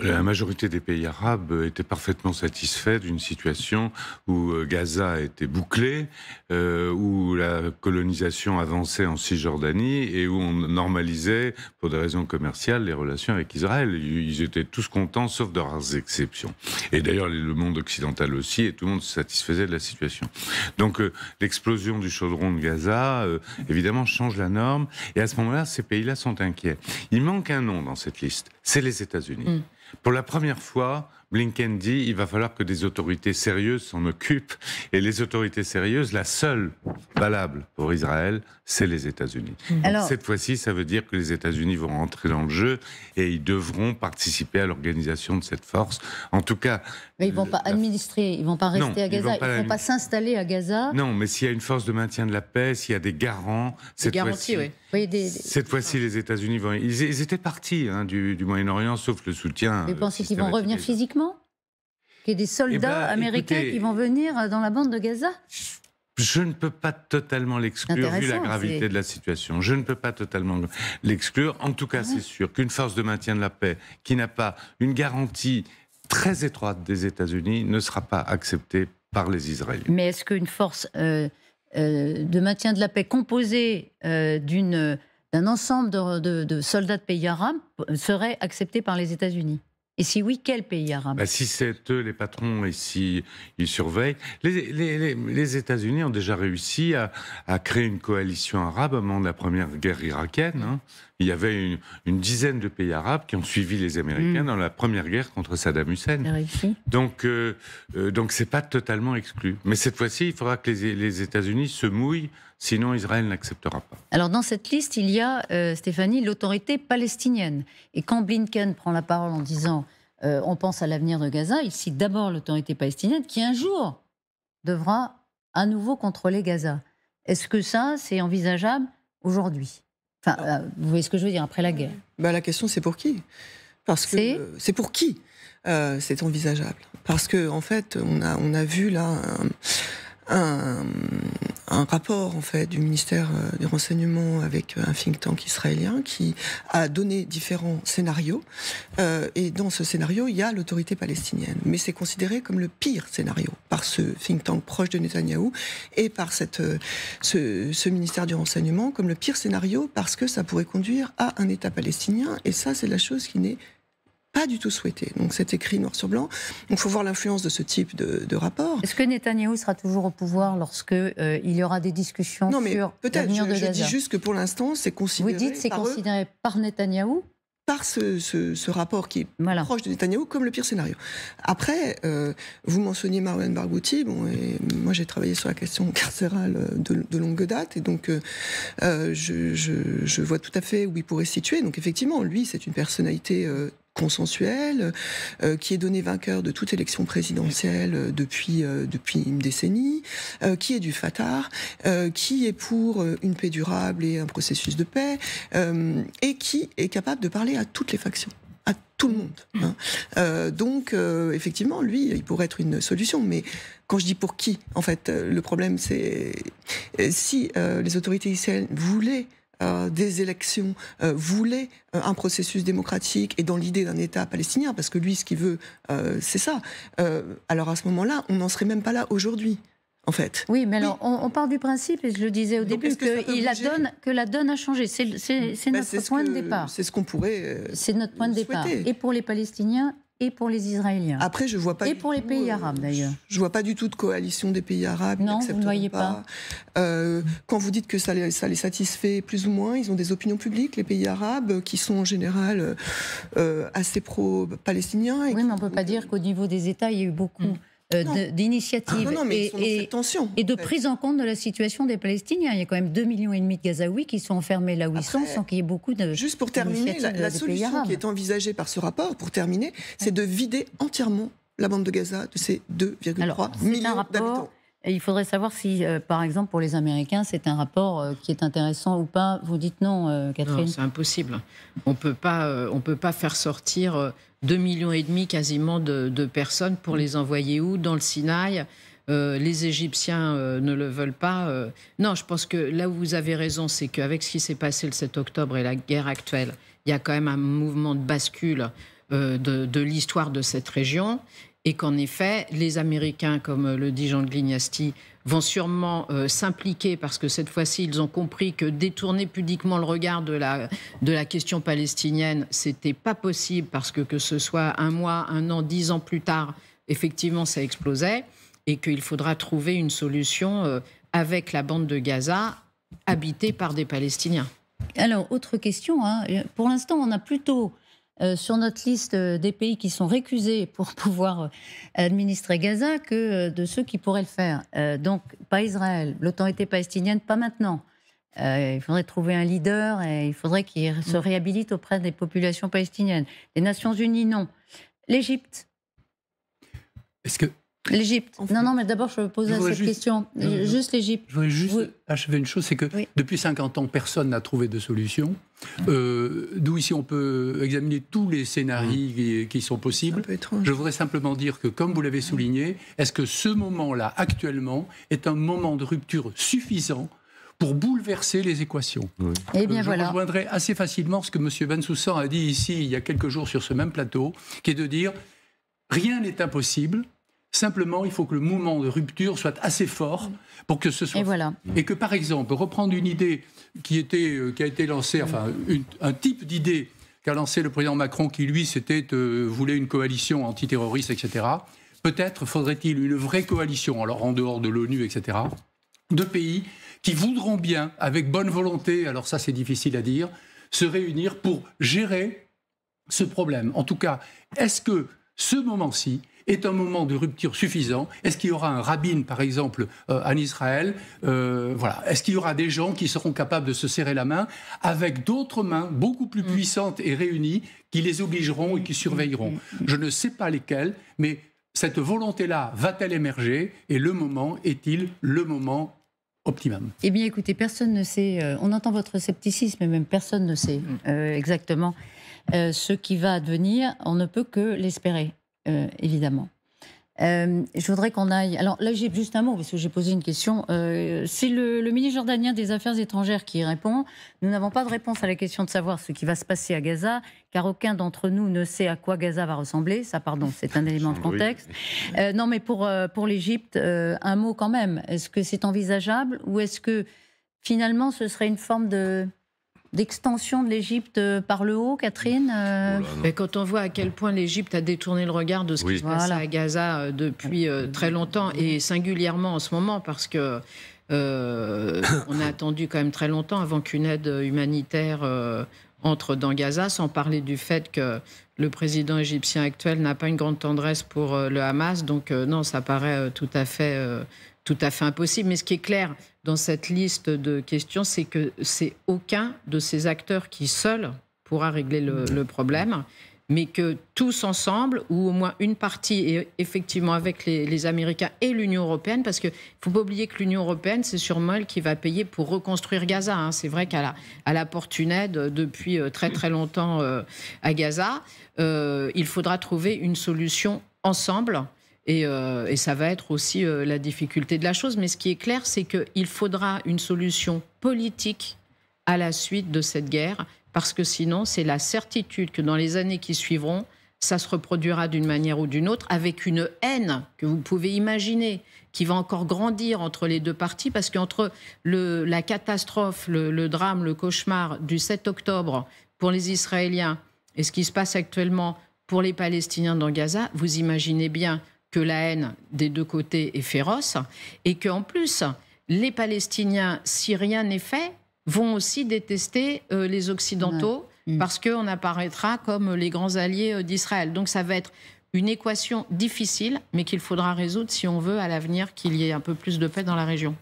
La majorité des pays arabes étaient parfaitement satisfaits d'une situation où Gaza était bouclée, où la colonisation avançait en Cisjordanie et où on normalisait, pour des raisons commerciales, les relations avec Israël. Ils étaient tous contents, sauf de rares exceptions. Et d'ailleurs, le monde occidental aussi, et tout le monde se satisfaisait de la situation. Donc, l'explosion du chaudron de Gaza, évidemment, change la norme. Et à ce moment-là, ces pays-là sont inquiets. Il manque un nom dans cette liste, c'est les États-Unis. Pour la première fois, Blinken dit il va falloir que des autorités sérieuses s'en occupent. Et les autorités sérieuses, la seule valable pour Israël, c'est les États-Unis. Alors, cette fois-ci, ça veut dire que les États-Unis vont rentrer dans le jeu et ils devront participer à l'organisation de cette force. En tout cas... Mais ils ne vont pas administrer, ils ne vont pas rester à Gaza, ils ne vont pas s'installer à Gaza. Non, mais s'il y a une force de maintien de la paix, s'il y a des garants... Des garanties, oui. Cette fois-ci, les États-Unis vont... Ils étaient partis du Moyen-Orient, sauf le soutien... Vous pensez qu'ils vont revenir physiquement? Qu'il y ait des soldats américains qui vont venir dans la bande de Gaza? Je ne peux pas totalement l'exclure, vu la gravité de la situation. Je ne peux pas totalement l'exclure. En tout cas, c'est sûr qu'une force de maintien de la paix qui n'a pas une garantie très étroite des États-Unis ne sera pas acceptée par les Israéliens. Mais est-ce qu'une force de maintien de la paix composée d'un ensemble de soldats de pays arabes serait acceptée par les États-Unis? Et si oui, quel pays arabe? Si c'est eux les patrons et si ils surveillent. Les États-Unis ont déjà réussi à créer une coalition arabe au moment de la première guerre irakienne. Hein. Il y avait une dizaine de pays arabes qui ont suivi les Américains dans la première guerre contre Saddam Hussein. Donc c'est pas totalement exclu. Mais cette fois-ci, il faudra que les États-Unis se mouillent, sinon Israël n'acceptera pas. Alors dans cette liste, il y a, Stéphanie, l'autorité palestinienne. Et quand Blinken prend la parole en disant on pense à l'avenir de Gaza, il cite d'abord l'autorité palestinienne qui un jour devra à nouveau contrôler Gaza. Est-ce que ça, c'est envisageable aujourd'hui? Enfin, vous voyez ce que je veux dire, après la guerre. La question, c'est pour qui? Parce que c'est pour qui c'est envisageable. Parce que en fait, on a vu là un rapport en fait du ministère du Renseignement avec un think tank israélien qui a donné différents scénarios et dans ce scénario il y a l'autorité palestinienne, mais c'est considéré comme le pire scénario par ce think tank proche de Netanyahou et par ce ministère du Renseignement comme le pire scénario parce que ça pourrait conduire à un État palestinien et ça c'est la chose qui n'est pas du tout souhaité. Donc c'est écrit noir sur blanc. Donc il faut voir l'influence de ce type de rapport. Est-ce que Netanyahou sera toujours au pouvoir lorsque il y aura des discussions sur l'avenir de Gaza? Je dis juste que pour l'instant c'est considéré. Vous dites c'est considéré par Netanyahou? Par ce rapport qui est proche de Netanyahou comme le pire scénario. Après, vous mentionniez Marwan Barghouti, et moi j'ai travaillé sur la question carcérale de longue date, et donc je vois tout à fait où il pourrait se situer. Donc effectivement, lui, c'est une personnalité consensuel, qui est donné vainqueur de toute élection présidentielle depuis une décennie, qui est du Fatah, qui est pour une paix durable et un processus de paix, et qui est capable de parler à toutes les factions, à tout le monde. Hein. Donc, effectivement, lui, il pourrait être une solution, mais quand je dis pour qui, en fait, le problème, c'est si les autorités israéliennes voulaient des élections, voulait un processus démocratique et dans l'idée d'un État palestinien, parce que lui, ce qu'il veut, c'est ça. Alors à ce moment-là, on n'en serait même pas là aujourd'hui, en fait. Oui, mais alors, on part du principe, et je le disais au début, que la donne a changé. C'est notre point de départ. C'est ce qu'on pourrait C'est notre point de départ. Et pour les Palestiniens, et pour les Israéliens. Après, je vois pas. Et pour les pays arabes, d'ailleurs. Je vois pas du tout de coalition des pays arabes. Non, vous ne voyez pas. Quand vous dites que ça les satisfait plus ou moins, ils ont des opinions publiques, les pays arabes, qui sont en général assez pro-palestiniens. Oui, mais on ne peut pas dire qu'au niveau des États, il y a eu beaucoup d'initiatives et de prise en compte de la situation des Palestiniens. Il y a quand même 2,5 millions de Gazaouis qui sont enfermés là où ils sont sans qu'il y ait beaucoup de... Juste pour terminer, la solution qui est envisagée par ce rapport, pour terminer, c'est de vider entièrement la bande de Gaza de ses 2,3 millions d'habitants. Et il faudrait savoir si, par exemple, pour les Américains, c'est un rapport qui est intéressant ou pas. Vous dites non, Catherine? Non, c'est impossible. On peut pas faire sortir 2,5 millions quasiment de personnes pour les envoyer où? Dans le Sinaï. Les Égyptiens ne le veulent pas. Non, je pense que là où vous avez raison, c'est qu'avec ce qui s'est passé le 7 octobre et la guerre actuelle, il y a quand même un mouvement de bascule de l'histoire de cette région, et qu'en effet, les Américains, comme le dit Jean de Glignasti, vont sûrement s'impliquer, parce que cette fois-ci, ils ont compris que détourner pudiquement le regard de la question palestinienne, c'était pas possible, parce que ce soit 1 mois, 1 an, 10 ans plus tard, effectivement, ça explosait, et qu'il faudra trouver une solution avec la bande de Gaza, habitée par des Palestiniens. Alors, autre question, hein. Pour l'instant, on a plutôt sur notre liste des pays qui sont récusés pour pouvoir administrer Gaza que de ceux qui pourraient le faire. Donc, pas Israël, l'autorité palestinienne, pas maintenant. Il faudrait trouver un leader et il faudrait qu'il se réhabilite auprès des populations palestiniennes. Les Nations Unies, non. L'Égypte. Est-ce que... L'Égypte. Non, mais d'abord, je pose cette question. Juste l'Égypte. Je voudrais juste achever une chose, c'est que depuis 50 ans, personne n'a trouvé de solution. D'où ici, on peut examiner tous les scénarios qui sont possibles. Je voudrais simplement dire que, comme vous l'avez souligné, est-ce que ce moment-là, actuellement, est un moment de rupture suffisant pour bouleverser les équations? Eh bien, je rejoindrai assez facilement ce que M. Bensoussan a dit ici, il y a quelques jours, sur ce même plateau, qui est de dire « rien n'est impossible ». Simplement, il faut que le mouvement de rupture soit assez fort pour que ce soit... Et que, par exemple, reprendre une idée qui a été lancée, enfin, un type d'idée qu'a lancé le président Macron, qui, lui, voulait une coalition antiterroriste, etc. Peut-être faudrait-il une vraie coalition, alors en dehors de l'ONU, etc., de pays qui voudront bien, avec bonne volonté, alors ça c'est difficile à dire, se réunir pour gérer ce problème. En tout cas, est-ce que ce moment-ci est un moment de rupture suffisant? Est-ce qu'il y aura un rabbin, par exemple, en Israël? Voilà. Est-ce qu'il y aura des gens qui seront capables de se serrer la main avec d'autres mains beaucoup plus puissantes et réunies qui les obligeront et qui surveilleront? Je ne sais pas lesquelles, mais cette volonté-là va-t-elle émerger? Et le moment est-il le moment optimum? Eh bien, écoutez, personne ne sait, on entend votre scepticisme, mais même personne ne sait exactement ce qui va advenir. On ne peut que l'espérer. Évidemment. Je voudrais qu'on aille... Alors là, j'ai juste un mot, parce que j'ai posé une question. C'est le ministre jordanien des Affaires étrangères qui répond. Nous n'avons pas de réponse à la question de savoir ce qui va se passer à Gaza, car aucun d'entre nous ne sait à quoi Gaza va ressembler. Ça, pardon, c'est un élément de contexte. Non, mais pour l'Égypte, un mot quand même. Est-ce que c'est envisageable, ou est-ce que finalement ce serait une forme d'extension de l'Égypte par le haut, Catherine? Mais quand on voit à quel point l'Égypte a détourné le regard de ce qui se passe à Gaza depuis très longtemps, et singulièrement en ce moment, parce que on a attendu quand même très longtemps avant qu'une aide humanitaire entre dans Gaza, sans parler du fait que le président égyptien actuel n'a pas une grande tendresse pour le Hamas. Donc non, ça paraît tout à fait impossible. Mais ce qui est clair dans cette liste de questions, c'est que c'est aucun de ces acteurs qui seul pourra régler le problème, mais que tous ensemble, ou au moins une partie, et effectivement avec les Américains et l'Union européenne, parce qu'il ne faut pas oublier que l'Union européenne, c'est sûrement elle qui va payer pour reconstruire Gaza. Hein. C'est vrai qu'elle apporte une aide depuis très très longtemps à Gaza. Il faudra trouver une solution ensemble. Et ça va être aussi la difficulté de la chose. Mais ce qui est clair, c'est qu'il faudra une solution politique à la suite de cette guerre, parce que sinon, c'est la certitude que dans les années qui suivront, ça se reproduira d'une manière ou d'une autre, avec une haine que vous pouvez imaginer, qui va encore grandir entre les deux parties, parce qu'entre la catastrophe, le drame, le cauchemar du 7 octobre pour les Israéliens et ce qui se passe actuellement pour les Palestiniens dans Gaza, vous imaginez bien que la haine des deux côtés est féroce, et qu'en plus, les Palestiniens, si rien n'est fait, vont aussi détester les Occidentaux, parce qu'on apparaîtra comme les grands alliés d'Israël. Donc ça va être une équation difficile, mais qu'il faudra résoudre si on veut à l'avenir qu'il y ait un peu plus de paix dans la région.